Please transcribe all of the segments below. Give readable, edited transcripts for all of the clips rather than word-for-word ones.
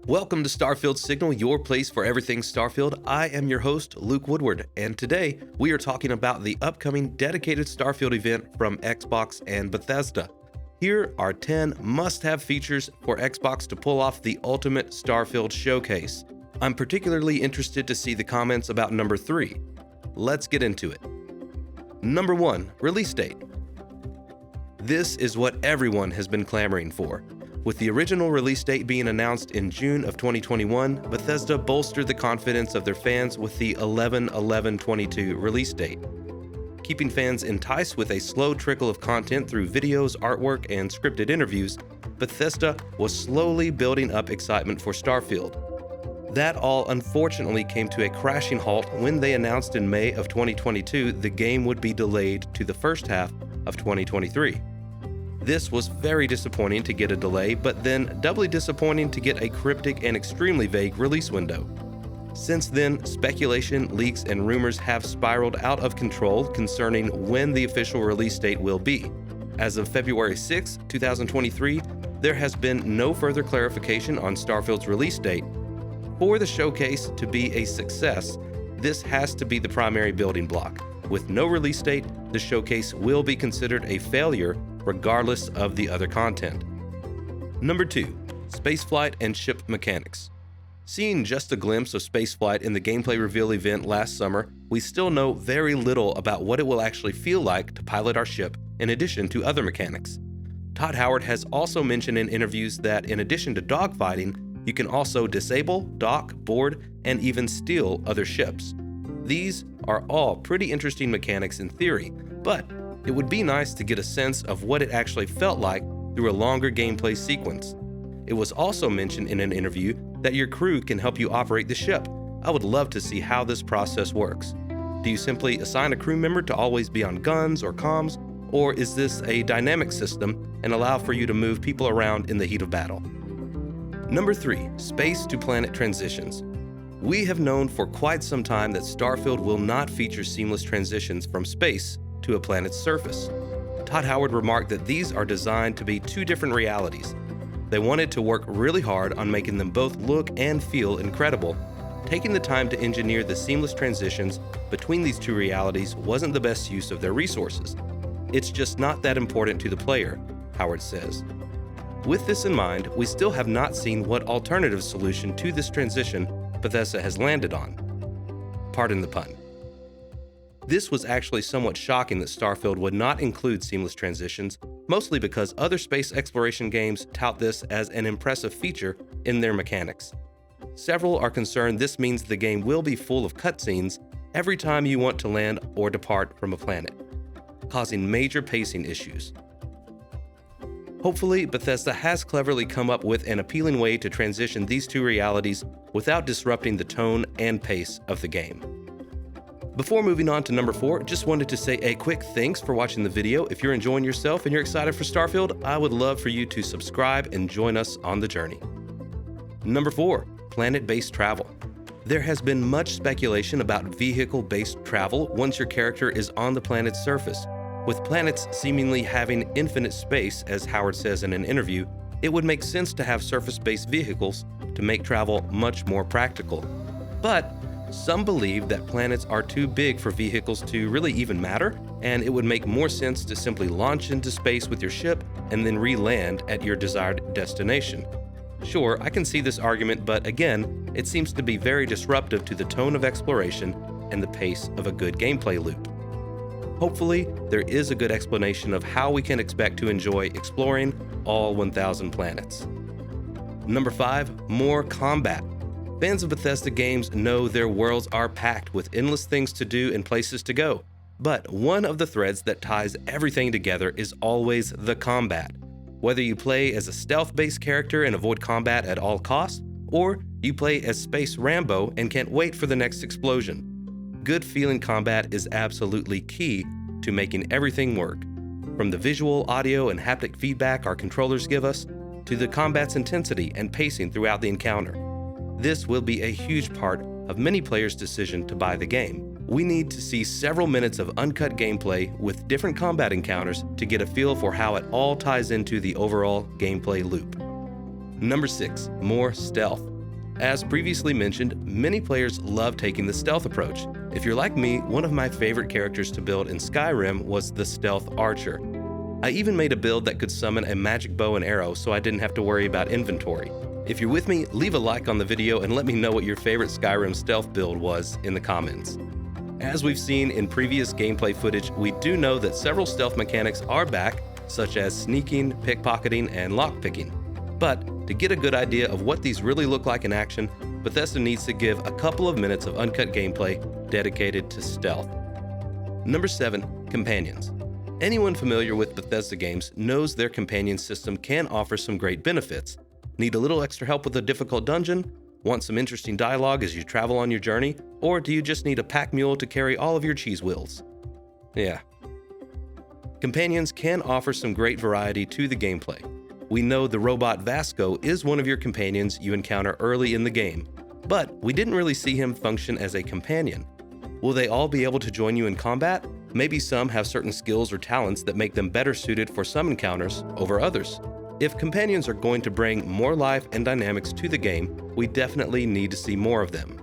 Welcome to Starfield Signal, your place for everything Starfield. I am your host, Luke Woodward, and today we are talking about the upcoming dedicated Starfield event from Xbox and Bethesda. Here are 10 must-have features for Xbox to pull off the ultimate Starfield Showcase. I'm particularly interested to see the comments about number 3. Let's get into it. Number 1, release date. This is what everyone has been clamoring for. With the original release date being announced in June of 2021, Bethesda bolstered the confidence of their fans with the 11/11/22 release date. Keeping fans enticed with a slow trickle of content through videos, artwork, and scripted interviews, Bethesda was slowly building up excitement for Starfield. That all unfortunately came to a crashing halt when they announced in May of 2022 the game would be delayed to the first half of 2023. This was very disappointing to get a delay, but then doubly disappointing to get a cryptic and extremely vague release window. Since then, speculation, leaks, and rumors have spiraled out of control concerning when the official release date will be. As of February 6, 2023, there has been no further clarification on Starfield's release date. For the showcase to be a success, this has to be the primary building block. With no release date, the showcase will be considered a failure regardless of the other content. Number 2, spaceflight and ship mechanics. Seeing just a glimpse of spaceflight in the gameplay reveal event last summer, we still know very little about what it will actually feel like to pilot our ship in addition to other mechanics. Todd Howard has also mentioned in interviews that in addition to dogfighting, you can also disable, dock, board, and even steal other ships. These are all pretty interesting mechanics in theory, but it would be nice to get a sense of what it actually felt like through a longer gameplay sequence. It was also mentioned in an interview that your crew can help you operate the ship. I would love to see how this process works. Do you simply assign a crew member to always be on guns or comms, or is this a dynamic system and allow for you to move people around in the heat of battle? Number 3, space to planet transitions. We have known for quite some time that Starfield will not feature seamless transitions from space to a planet's surface. Todd Howard remarked that these are designed to be two different realities. They wanted to work really hard on making them both look and feel incredible. Taking the time to engineer the seamless transitions between these two realities wasn't the best use of their resources. It's just not that important to the player, Howard says. With this in mind, we still have not seen what alternative solution to this transition Bethesda has landed on. Pardon the pun. This was actually somewhat shocking that Starfield would not include seamless transitions, mostly because other space exploration games tout this as an impressive feature in their mechanics. Several are concerned this means the game will be full of cutscenes every time you want to land or depart from a planet, causing major pacing issues. Hopefully, Bethesda has cleverly come up with an appealing way to transition these two realities without disrupting the tone and pace of the game. Before moving on to number 4, just wanted to say a quick thanks for watching the video. If you're enjoying yourself and you're excited for Starfield, I would love for you to subscribe and join us on the journey. Number 4, planet-based travel. There has been much speculation about vehicle-based travel once your character is on the planet's surface. With planets seemingly having infinite space, as Howard says in an interview, it would make sense to have surface-based vehicles to make travel much more practical. But some believe that planets are too big for vehicles to really even matter, and it would make more sense to simply launch into space with your ship and then re-land at your desired destination. Sure, I can see this argument, but again, it seems to be very disruptive to the tone of exploration and the pace of a good gameplay loop. Hopefully, there is a good explanation of how we can expect to enjoy exploring all 1,000 planets. Number 5, more combat. Fans of Bethesda games know their worlds are packed with endless things to do and places to go. But one of the threads that ties everything together is always the combat. Whether you play as a stealth-based character and avoid combat at all costs, or you play as Space Rambo and can't wait for the next explosion. Good feeling combat is absolutely key to making everything work. From the visual, audio, and haptic feedback our controllers give us, to the combat's intensity and pacing throughout the encounter. This will be a huge part of many players' decision to buy the game. We need to see several minutes of uncut gameplay with different combat encounters to get a feel for how it all ties into the overall gameplay loop. Number 6, more stealth. As previously mentioned, many players love taking the stealth approach. If you're like me, one of my favorite characters to build in Skyrim was the Stealth Archer. I even made a build that could summon a magic bow and arrow so I didn't have to worry about inventory. If you're with me, leave a like on the video and let me know what your favorite Skyrim stealth build was in the comments. As we've seen in previous gameplay footage, we do know that several stealth mechanics are back, such as sneaking, pickpocketing, and lockpicking. But to get a good idea of what these really look like in action, Bethesda needs to give a couple of minutes of uncut gameplay dedicated to stealth. Number 7. Companions. Anyone familiar with Bethesda games knows their companion system can offer some great benefits. Need a little extra help with a difficult dungeon? Want some interesting dialogue as you travel on your journey? Or do you just need a pack mule to carry all of your cheese wheels? Yeah. Companions can offer some great variety to the gameplay. We know the robot Vasco is one of your companions you encounter early in the game, but we didn't really see him function as a companion. Will they all be able to join you in combat? Maybe some have certain skills or talents that make them better suited for some encounters over others. If companions are going to bring more life and dynamics to the game, we definitely need to see more of them.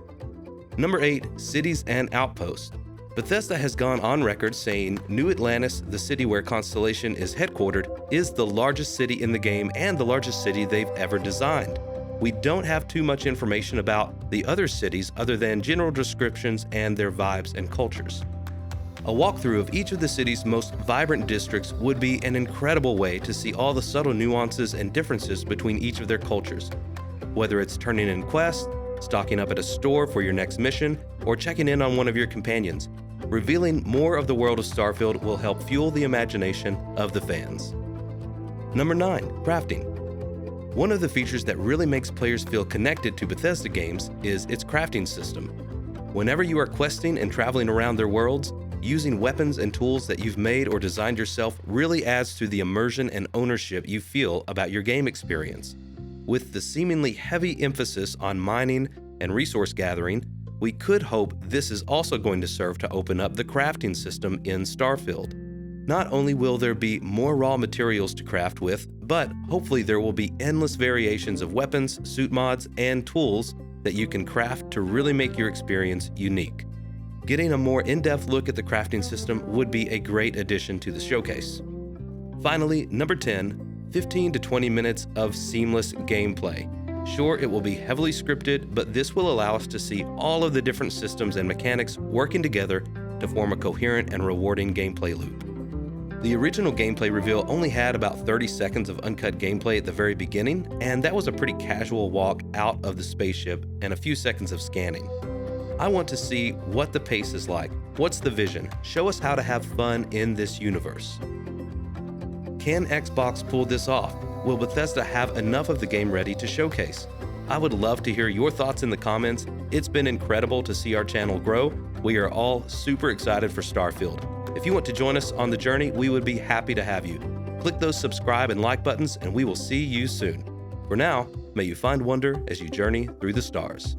Number 8. Cities and Outposts. Bethesda has gone on record saying New Atlantis, the city where Constellation is headquartered, is the largest city in the game and the largest city they've ever designed. We don't have too much information about the other cities other than general descriptions and their vibes and cultures. A walkthrough of each of the city's most vibrant districts would be an incredible way to see all the subtle nuances and differences between each of their cultures. Whether it's turning in quests, stocking up at a store for your next mission, or checking in on one of your companions, revealing more of the world of Starfield will help fuel the imagination of the fans. Number 9. Crafting. One of the features that really makes players feel connected to Bethesda games is its crafting system. Whenever you are questing and traveling around their worlds, using weapons and tools that you've made or designed yourself really adds to the immersion and ownership you feel about your game experience. With the seemingly heavy emphasis on mining and resource gathering, we could hope this is also going to serve to open up the crafting system in Starfield. Not only will there be more raw materials to craft with, but hopefully there will be endless variations of weapons, suit mods, and tools that you can craft to really make your experience unique. Getting a more in-depth look at the crafting system would be a great addition to the showcase. Finally, number 10, 15 to 20 minutes of seamless gameplay. Sure, it will be heavily scripted, but this will allow us to see all of the different systems and mechanics working together to form a coherent and rewarding gameplay loop. The original gameplay reveal only had about 30 seconds of uncut gameplay at the very beginning, and that was a pretty casual walk out of the spaceship and a few seconds of scanning. I want to see what the pace is like. What's the vision? Show us how to have fun in this universe. Can Xbox pull this off? Will Bethesda have enough of the game ready to showcase? I would love to hear your thoughts in the comments. It's been incredible to see our channel grow. We are all super excited for Starfield. If you want to join us on the journey, we would be happy to have you. Click those subscribe and like buttons, and we will see you soon. For now, may you find wonder as you journey through the stars.